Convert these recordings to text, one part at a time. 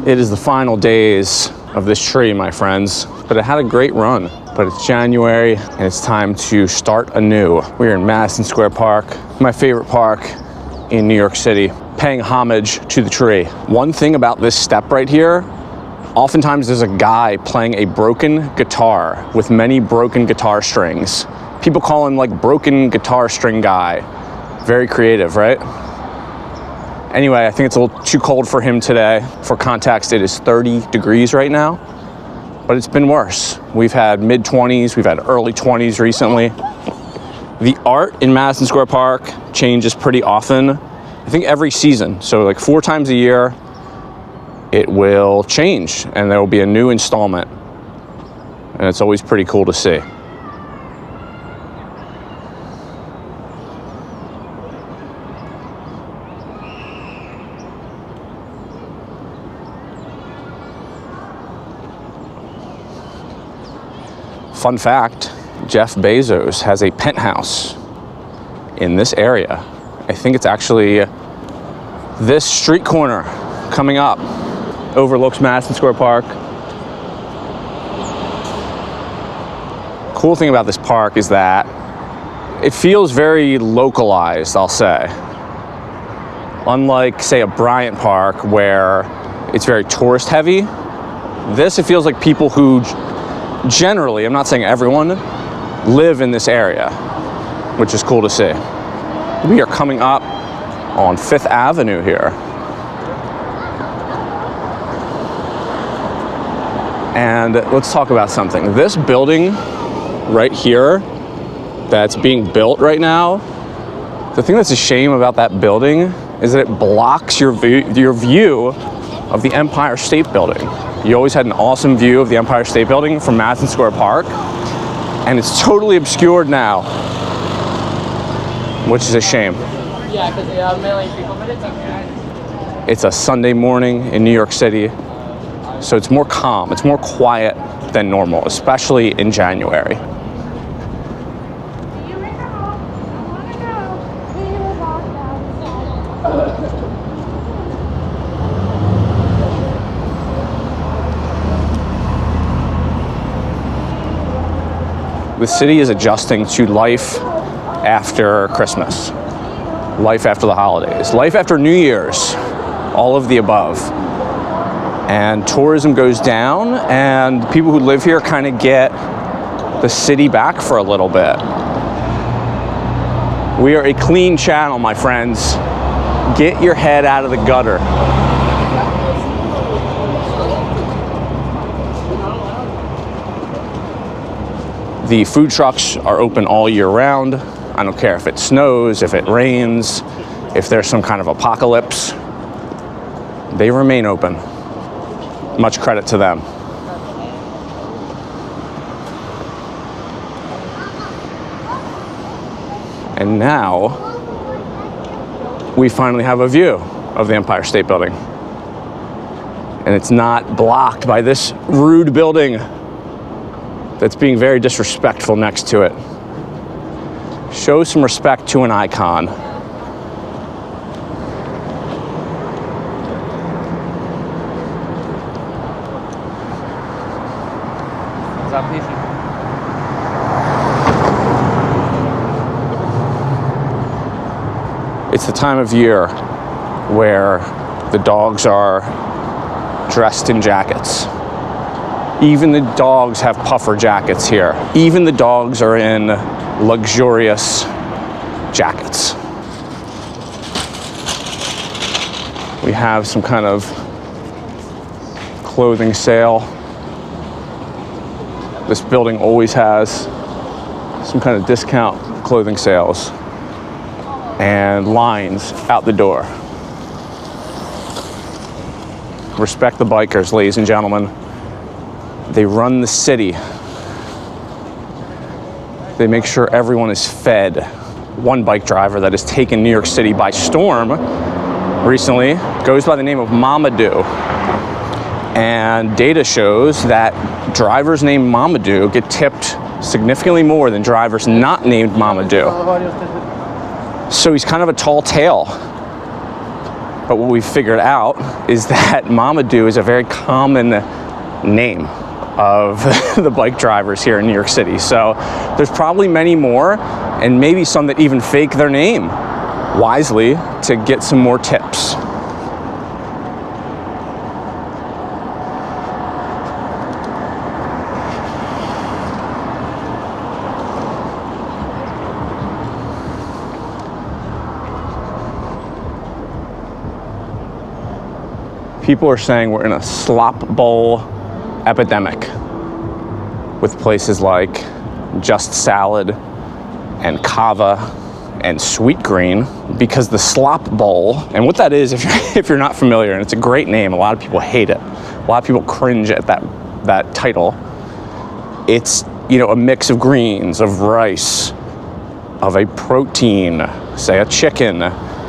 It is the final days of this tree, my friends, but it had a great run. But it's January and it's time to start anew. We're in Madison Square Park, my favorite park in New York City, paying homage to the tree. One thing about this step right here, oftentimes there's a guy playing a broken guitar with many broken guitar strings. People call him like broken guitar string guy. Very creative, right? Anyway, I think it's a little too cold for him today. For context, it is 30 degrees right now, but it's been worse. We've had mid-20s, we've had early 20s recently. The art in Madison Square Park changes pretty often. I think every season, so like 4 times a year, it will change and there will be a new installment. And it's always pretty cool to see. Fun fact, Jeff Bezos has a penthouse in this area. I think it's actually this street corner coming up. Overlooks Madison Square Park. Cool thing about this park is that it feels very localized, I'll say. Unlike, say, a Bryant Park where it's very tourist heavy, this, it feels like people who generally, I'm not saying everyone, live in this area, which is cool to see. We are coming up on 5th Avenue here. And let's talk about something. This building right here that's being built right now, the thing that's a shame about that building is that it blocks your view of the Empire State Building. You always had an awesome view of the Empire State Building from Madison Square Park, and it's totally obscured now, which is a shame. It's a Sunday morning in New York City, so it's more calm, it's more quiet than normal, especially in January. The city is adjusting to life after Christmas, life after the holidays, life after New Year's, all of the above. And tourism goes down, and people who live here kind of get the city back for a little bit. We are a clean channel, my friends. Get your head out of the gutter. The food trucks are open all year round. I don't care if it snows, if it rains, if there's some kind of apocalypse. They remain open. Much credit to them. And now, we finally have a view of the Empire State Building. And it's not blocked by this rude building that's being very disrespectful next to it. Show some respect to an icon. It's the time of year where the dogs are dressed in jackets. Even the dogs have puffer jackets here. Even the dogs are in luxurious jackets. We have some kind of clothing sale. This building always has some kind of discount clothing sales and lines out the door. Respect the bikers, ladies and gentlemen. They run the city. They make sure everyone is fed. One bike driver that has taken New York City by storm recently goes by the name of Mamadou. And data shows that drivers named Mamadou get tipped significantly more than drivers not named Mamadou. So he's kind of a tall tale. But what we figured out is that Mamadou is a very common name of the bike drivers here in New York City. So there's probably many more, and maybe some that even fake their name wisely to get some more tips. People are saying we're in a slop bowl epidemic with places like Just Salad and Kava and Sweet Green, because the slop bowl, and what that is, if you're not familiar, and it's a great name, a lot of people hate it, a lot of people cringe at that title. It's, you know, a mix of greens, of rice, of a protein, say a chicken,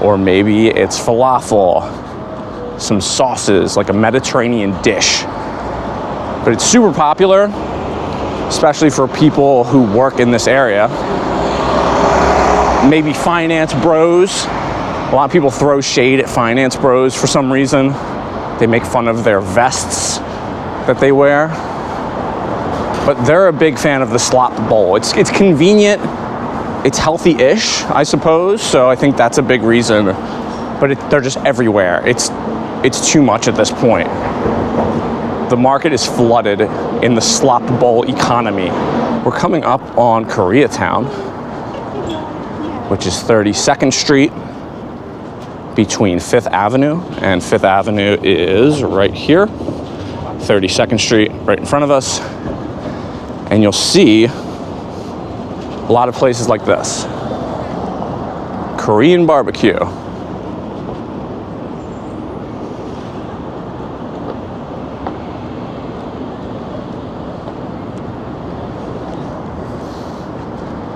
or maybe it's falafel, some sauces, like a Mediterranean dish. But it's super popular, especially for people who work in this area. Maybe finance bros. A lot of people throw shade at finance bros for some reason. They make fun of their vests that they wear. But they're a big fan of the slop bowl. It's convenient, it's healthy-ish, I suppose, so I think that's a big reason. But they're just everywhere. It's too much at this point. The market is flooded in the slop bowl economy. We're coming up on Koreatown, which is 32nd Street between 5th Avenue, and 5th Avenue is right here. 32nd Street right in front of us. And you'll see a lot of places like this. Korean barbecue.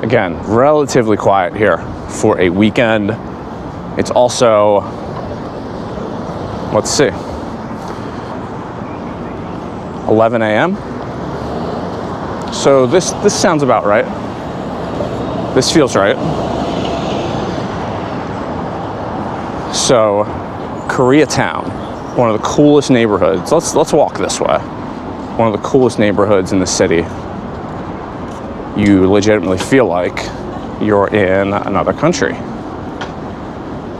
Again, relatively quiet here for a weekend. It's also, let's see, 11 a.m. So this sounds about right. This feels right. So, Koreatown, one of the coolest neighborhoods. Let's walk this way. One of the coolest neighborhoods in the city. You legitimately feel like you're in another country.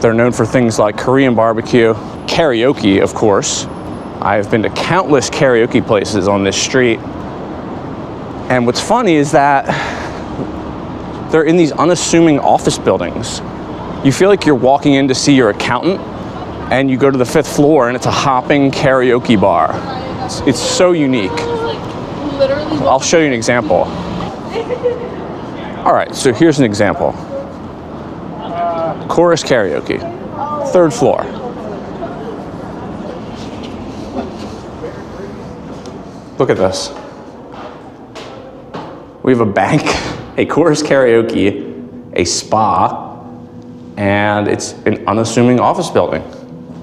They're known for things like Korean barbecue, karaoke, of course. I've been to countless karaoke places on this street. And what's funny is that they're in these unassuming office buildings. You feel like you're walking in to see your accountant, and you go to the 5th floor and it's a hopping karaoke bar. It's so unique. I'll show you an example. All right, so here's an example. Chorus karaoke, 3rd floor. Look at this. We have a bank, a chorus karaoke, a spa, and it's an unassuming office building.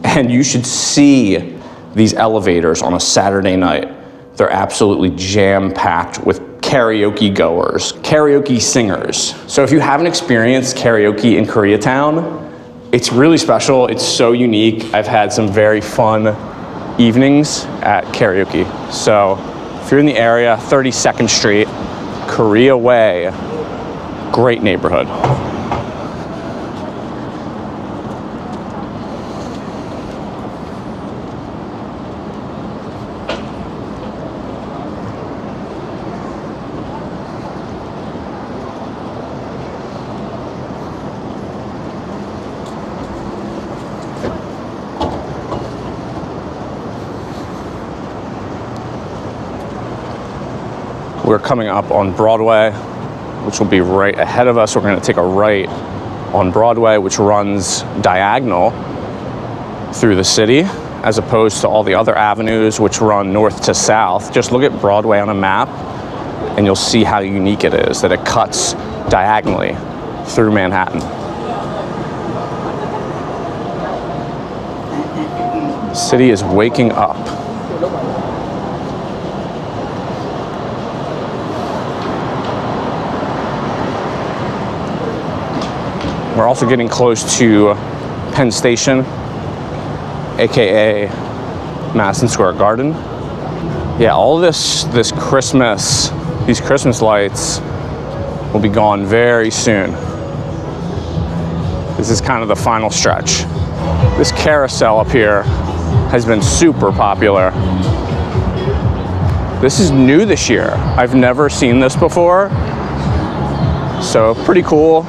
And you should see these elevators on a Saturday night. They're absolutely jam-packed with karaoke goers, karaoke singers. So if you haven't experienced karaoke in Koreatown, it's really special. It's so unique. I've had some very fun evenings at karaoke. So if you're in the area, 32nd Street, Korea Way, great neighborhood. We're coming up on Broadway, which will be right ahead of us. We're going to take a right on Broadway, which runs diagonal through the city, as opposed to all the other avenues which run north to south. Just look at Broadway on a map, and you'll see how unique it is, that it cuts diagonally through Manhattan. The city is waking up. We're also getting close to Penn Station, aka Madison Square Garden. Yeah, all this Christmas, these Christmas lights will be gone very soon. This is kind of the final stretch. This carousel up here has been super popular. This is new this year. I've never seen this before. So pretty cool.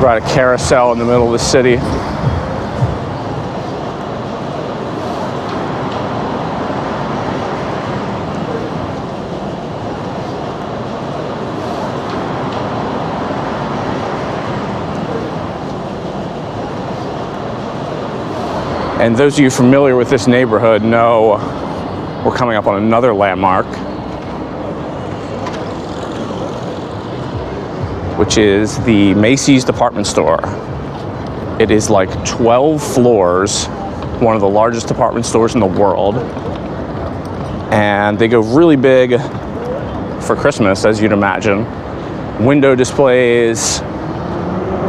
Ride a carousel in the middle of the city. And those of you familiar with this neighborhood know we're coming up on another landmark, which is the Macy's department store. It is like 12 floors, one of the largest department stores in the world. And they go really big for Christmas, as you'd imagine. Window displays,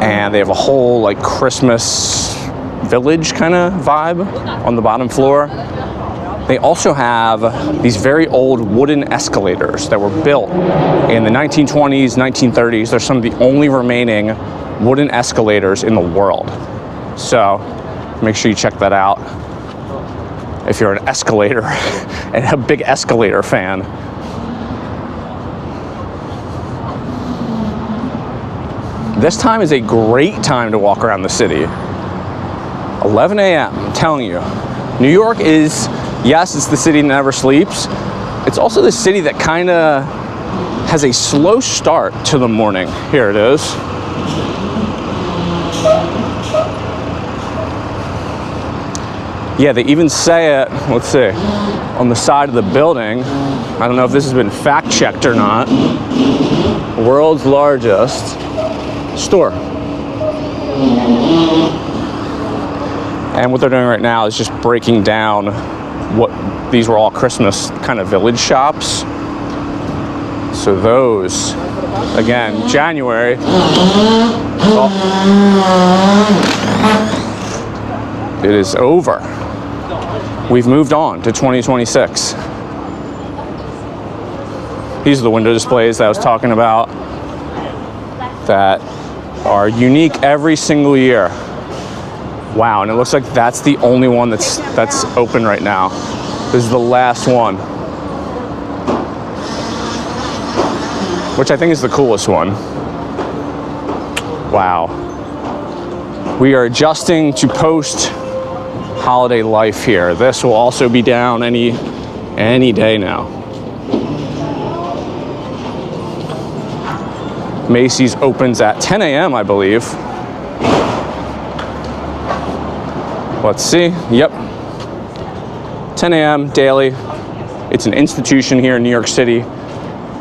and they have a whole like Christmas village kind of vibe on the bottom floor. They also have these very old wooden escalators that were built in the 1920s, 1930s. They're some of the only remaining wooden escalators in the world. So make sure you check that out if you're an escalator and a big escalator fan. This time is a great time to walk around the city. 11 a.m., I'm telling you. New York is, yes, it's the city that never sleeps. It's also the city that kind of has a slow start to the morning. Here it is. Yeah, they even say it, let's see, on the side of the building. I don't know if this has been fact checked or not. World's largest store. And what they're doing right now is just breaking down what these were all Christmas kind of village shops. So those, again, January. Oh, it is over. We've moved on to 2026. These are the window displays that I was talking about that are unique every single year. Wow, and it looks like that's the only one that's open right now. This is the last one, which I think is the coolest one. Wow. We are adjusting to post-holiday life here. This will also be down any day now. Macy's opens at 10 a.m., I believe. Let's see. Yep. 10 a.m. daily. It's an institution here in New York City.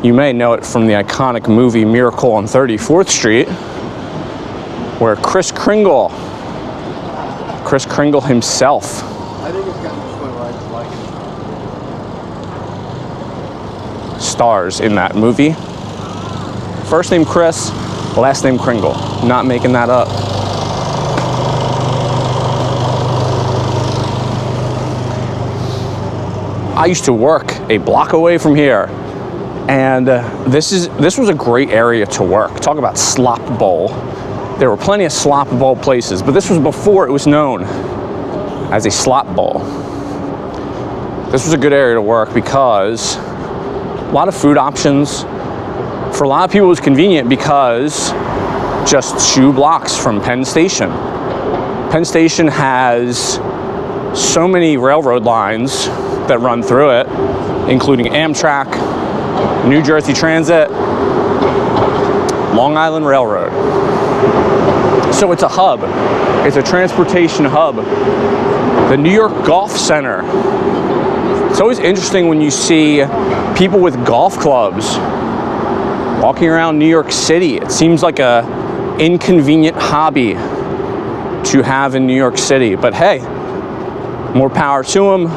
You may know it from the iconic movie Miracle on 34th Street, where Kris Kringle himself stars in that movie. First name Chris, last name Kringle. Not making that up. I used to work a block away from here, and this was a great area to work. Talk about slop bowl. There were plenty of slop bowl places, but this was before it was known as a slop bowl. This was a good area to work because a lot of food options. For a lot of people, it was convenient because just 2 blocks from Penn Station. Penn Station has so many railroad lines that run through it, including Amtrak, New Jersey Transit, Long Island Railroad. So it's a hub. It's a transportation hub. The New York Golf Center. It's always interesting when you see people with golf clubs walking around New York City. It seems like a inconvenient hobby to have in New York City, but hey, more power to them.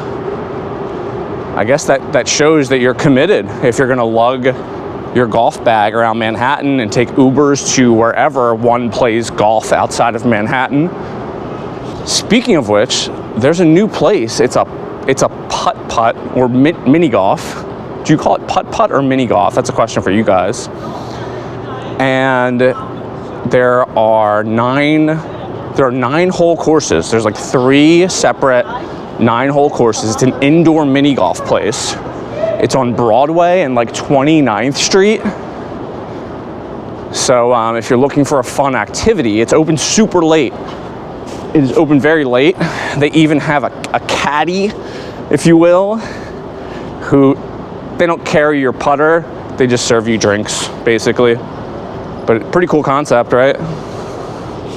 I guess that shows that you're committed if you're gonna lug your golf bag around Manhattan and take Ubers to wherever one plays golf outside of Manhattan. Speaking of which, there's a new place. It's a putt-putt or mini golf. Do you call it putt-putt or mini golf? That's a question for you guys. And there are 9-hole courses. There's like 3 separate 9-hole courses. It's an indoor mini golf place. It's on Broadway and like 29th Street. So if you're looking for a fun activity, it's open super late. It is open very late. They even have a caddy, if you will, who, they don't carry your putter. They just serve you drinks, basically. But pretty cool concept, right?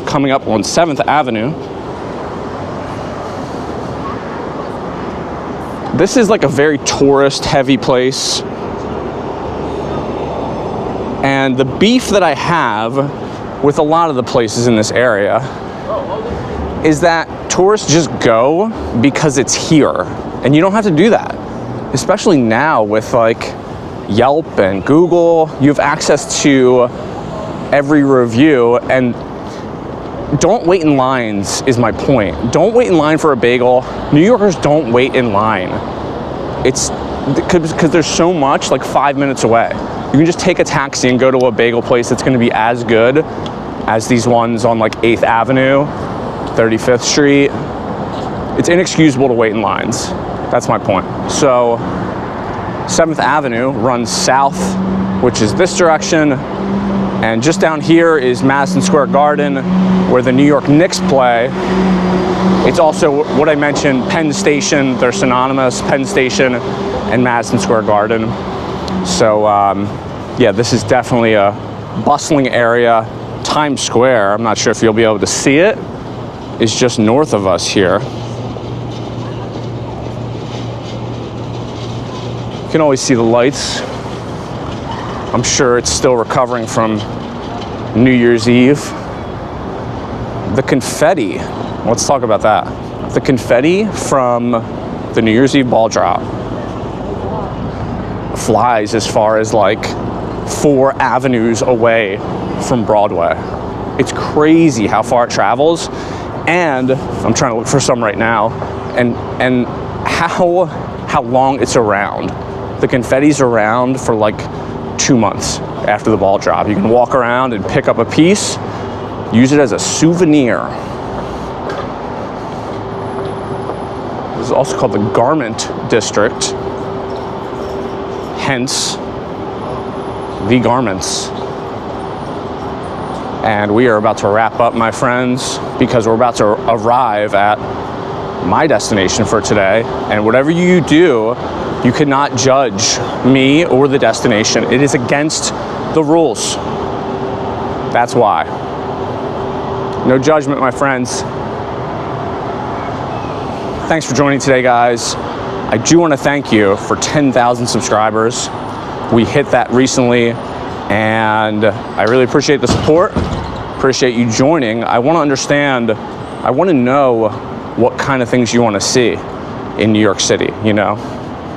Coming up on 7th Avenue. This is like a very tourist-heavy place. And the beef that I have with a lot of the places in this area is that tourists just go because it's here. And you don't have to do that. Especially now with like Yelp and Google, you have access to every review, and don't wait in lines is my point. Don't wait in line for a bagel. New Yorkers don't wait in line. It's because there's so much like 5 minutes away. You can just take a taxi and go to a bagel place that's gonna be as good as these ones on like 8th Avenue, 35th Street. It's inexcusable to wait in lines. That's my point. So 7th Avenue runs south, which is this direction. And just down here is Madison Square Garden, where the New York Knicks play. It's also what I mentioned, Penn Station. They're synonymous, Penn Station and Madison Square Garden. So yeah, this is definitely a bustling area. Times Square, I'm not sure if you'll be able to see it, is just north of us here. You can always see the lights. I'm sure it's still recovering from New Year's Eve. The confetti, let's talk about that. The confetti from the New Year's Eve ball drop flies as far as like 4 avenues away from Broadway. It's crazy how far it travels. And I'm trying to look for some right now, and how long it's around. The confetti's around for like 2 months after the ball drop. You can walk around and pick up a piece, use it as a souvenir. This is also called the Garment District, hence the garments. And we are about to wrap up, my friends, because we're about to arrive at my destination for today. And whatever you do, you cannot judge me or the destination. It is against the rules. That's why. No judgment, my friends. Thanks for joining today, guys. I do want to thank you for 10,000 subscribers. We hit that recently, and I really appreciate the support. Appreciate you joining. I want to understand, I want to know what kind of things you want to see in New York City, you know?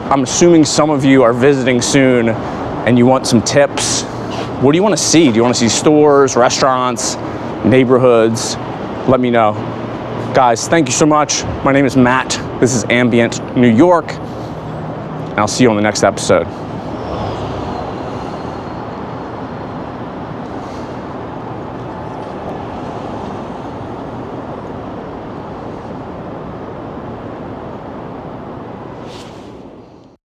I'm assuming some of you are visiting soon and you want some tips. What do you want to see? Do you want to see stores, restaurants, neighborhoods? Let me know. Guys, thank you so much. My name is Matt. This is Ambient New York, and I'll see you on the next episode.